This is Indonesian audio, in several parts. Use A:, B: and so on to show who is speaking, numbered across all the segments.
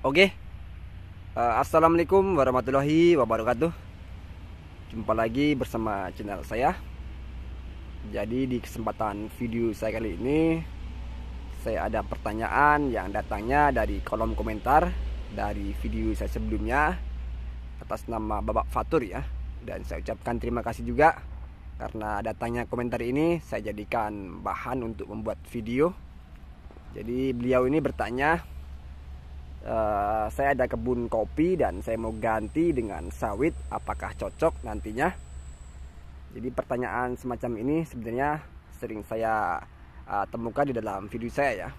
A: Oke, Assalamualaikum warahmatullahi wabarakatuh. Jumpa lagi bersama channel saya. Jadi di kesempatan video saya kali ini, saya ada pertanyaan yang datangnya dari kolom komentar dari video saya sebelumnya atas nama Babak Fatur ya. Dan saya ucapkan terima kasih juga karena datangnya komentar ini saya jadikan bahan untuk membuat video. Jadi beliau ini bertanya, saya ada kebun kopi dan saya mau ganti dengan sawit, apakah cocok nantinya? Jadi pertanyaan semacam ini sebenarnya sering saya temukan di dalam video saya ya.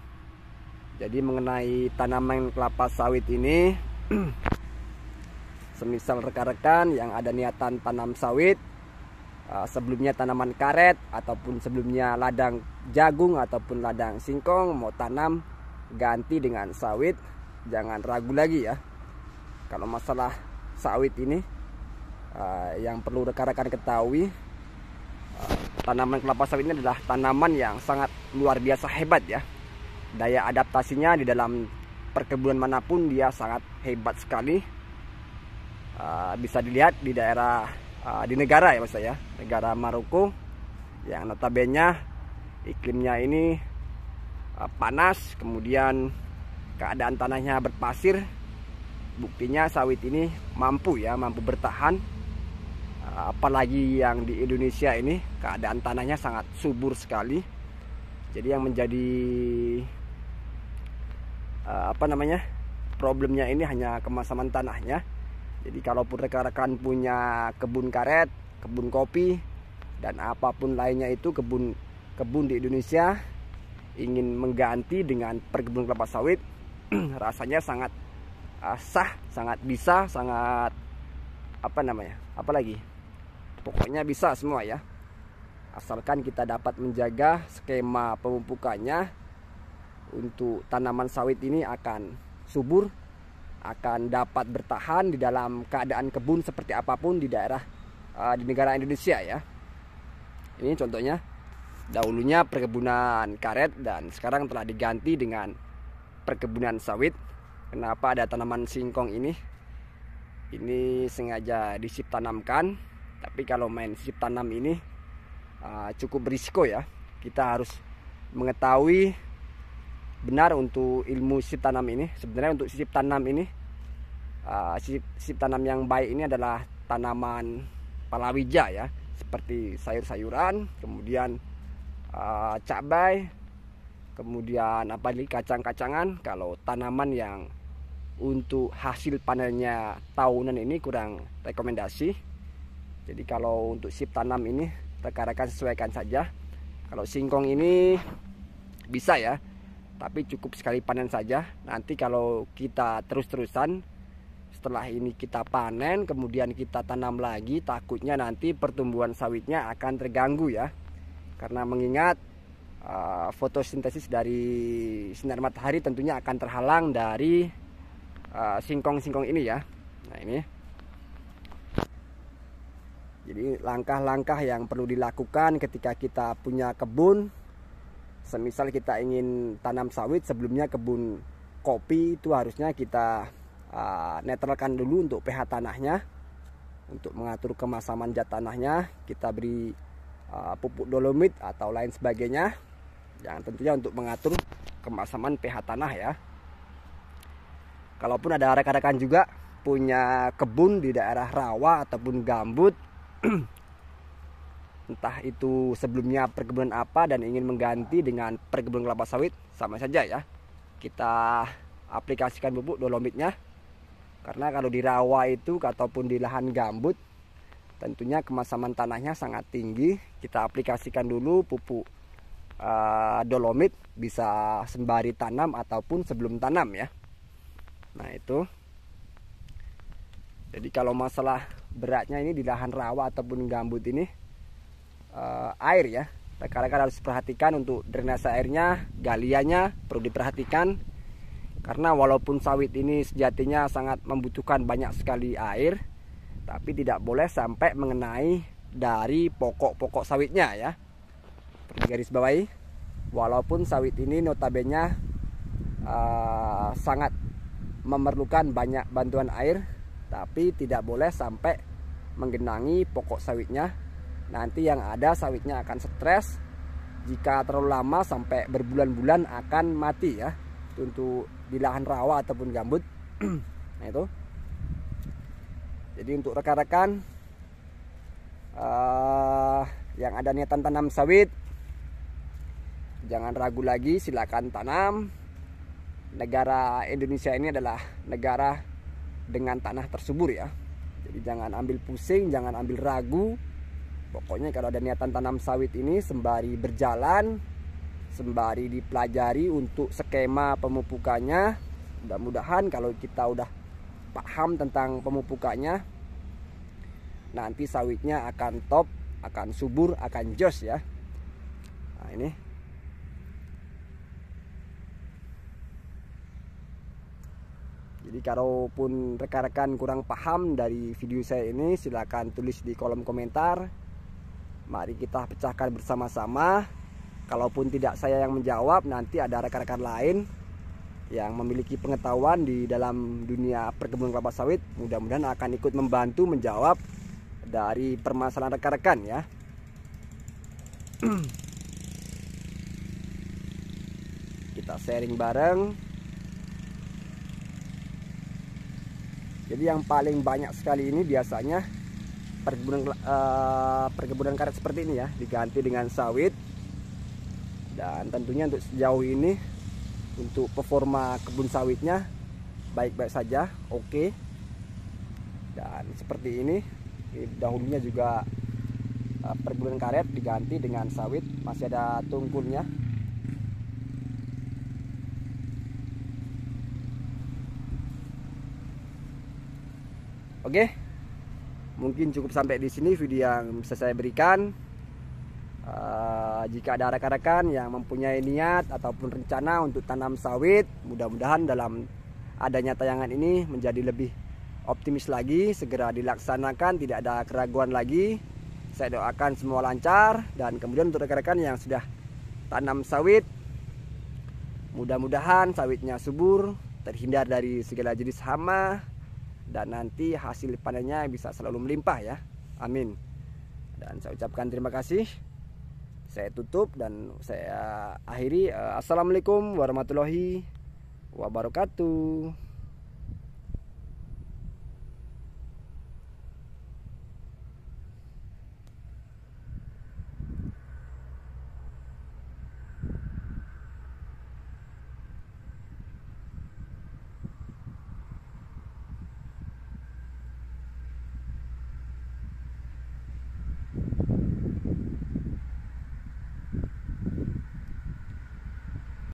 A: Jadi mengenai tanaman kelapa sawit ini, semisal rekan-rekan yang ada niatan tanam sawit, sebelumnya tanaman karet ataupun sebelumnya ladang jagung ataupun ladang singkong, mau tanam ganti dengan sawit, jangan ragu lagi ya. Kalau masalah sawit ini, yang perlu rekan-rekan ketahui, tanaman kelapa sawit ini adalah tanaman yang sangat luar biasa hebat ya. Daya adaptasinya di dalam perkebunan manapun dia sangat hebat sekali. Bisa dilihat di daerah, di negara ya maksud saya, negara Maroko yang notabene iklimnya ini panas, kemudian keadaan tanahnya berpasir. Buktinya sawit ini mampu bertahan. Apalagi yang di Indonesia ini keadaan tanahnya sangat subur sekali. Jadi yang menjadi problemnya ini hanya kemasaman tanahnya. Jadi kalaupun rekan-rekan punya kebun karet, kebun kopi, dan apapun lainnya itu kebun di Indonesia, ingin mengganti dengan perkebunan kelapa sawit, rasanya sangat sah, sangat bisa, sangat apalagi pokoknya bisa semua ya, asalkan kita dapat menjaga skema pemupukannya. Untuk tanaman sawit ini akan subur, akan dapat bertahan di dalam keadaan kebun seperti apapun di daerah, di negara Indonesia ya. Ini contohnya, dahulunya perkebunan karet dan sekarang telah diganti dengan perkebunan sawit. Kenapa ada tanaman singkong ini? Ini sengaja disip tanamkan, tapi kalau main sip tanam ini cukup berisiko ya. Kita harus mengetahui benar untuk ilmu sip tanam ini. Sebenarnya untuk sip tanam ini, sip tanam yang baik ini adalah tanaman palawija ya, seperti sayur-sayuran, kemudian cabai, kemudian kacang-kacangan. Kalau tanaman yang untuk hasil panennya tahunan ini kurang rekomendasi. Jadi kalau untuk sip tanam ini rekan-rekan sesuaikan saja. Kalau singkong ini bisa ya, tapi cukup sekali panen saja. Nanti kalau kita terus-terusan setelah ini kita panen kemudian kita tanam lagi, takutnya nanti pertumbuhan sawitnya akan terganggu ya. Karena mengingat fotosintesis dari sinar matahari tentunya akan terhalang dari singkong-singkong ini ya. Nah ini, jadi langkah-langkah yang perlu dilakukan ketika kita punya kebun. Semisal kita ingin tanam sawit, sebelumnya kebun kopi itu harusnya kita netralkan dulu untuk pH tanahnya. Untuk mengatur kemasaman zat tanahnya, kita beri pupuk dolomit atau lain sebagainya, yang tentunya untuk mengatur kemasaman pH tanah ya. Kalaupun ada rekan-rekan juga punya kebun di daerah rawa ataupun gambut, entah itu sebelumnya perkebunan apa dan ingin mengganti dengan perkebunan kelapa sawit, sama saja ya. Kita aplikasikan pupuk dolomitnya. Karena kalau di rawa itu ataupun di lahan gambut, tentunya kemasaman tanahnya sangat tinggi. Kita aplikasikan dulu pupuk dolomit, bisa sembari tanam ataupun sebelum tanam ya. Nah itu. Jadi kalau masalah beratnya ini di lahan rawa ataupun gambut ini, air ya, rekan-rekan harus perhatikan untuk drainase airnya, galiannya perlu diperhatikan. Karena walaupun sawit ini sejatinya sangat membutuhkan banyak sekali air, tapi tidak boleh sampai mengenai dari pokok-pokok sawitnya ya. Perlu garis bawahi, walaupun sawit ini notabene sangat memerlukan banyak bantuan air, tapi tidak boleh sampai menggenangi pokok sawitnya. Nanti yang ada sawitnya akan stres. Jika terlalu lama sampai berbulan-bulan akan mati ya. Itu untuk di lahan rawa ataupun gambut. Nah itu. Jadi untuk rekan-rekan yang ada niatan tanam sawit, jangan ragu lagi, silakan tanam. Negara Indonesia ini adalah negara dengan tanah tersubur ya. Jadi jangan ambil pusing, jangan ambil ragu. Pokoknya kalau ada niatan tanam sawit ini, sembari berjalan, sembari dipelajari untuk skema pemupukannya. Mudah-mudahan kalau kita udah paham tentang pemupukannya, nanti sawitnya akan top, akan subur, akan jos ya. Nah ini. Jadi kalaupun rekan-rekan kurang paham dari video saya ini, silahkan tulis di kolom komentar. Mari kita pecahkan bersama-sama. Kalaupun tidak saya yang menjawab, nanti ada rekan-rekan lain yang memiliki pengetahuan di dalam dunia perkebunan kelapa sawit, mudah-mudahan akan ikut membantu menjawab dari permasalahan rekan-rekan ya. Kita sharing bareng. Jadi yang paling banyak sekali ini biasanya perkebunan karet seperti ini ya, diganti dengan sawit. Dan tentunya untuk sejauh ini, untuk performa kebun sawitnya baik-baik saja, oke. Dan seperti ini, dahulunya juga perkebunan karet diganti dengan sawit, masih ada tungkulnya. Oke, mungkin cukup sampai di sini video yang bisa saya berikan. Jika ada rekan-rekan yang mempunyai niat ataupun rencana untuk tanam sawit, mudah-mudahan dalam adanya tayangan ini menjadi lebih optimis lagi, segera dilaksanakan, tidak ada keraguan lagi. Saya doakan semua lancar. Dan kemudian untuk rekan-rekan yang sudah tanam sawit, mudah-mudahan sawitnya subur, terhindar dari segala jenis hama, dan nanti hasil panennya bisa selalu melimpah ya. Amin. Dan saya ucapkan terima kasih. Saya tutup dan saya akhiri. Assalamualaikum warahmatullahi wabarakatuh.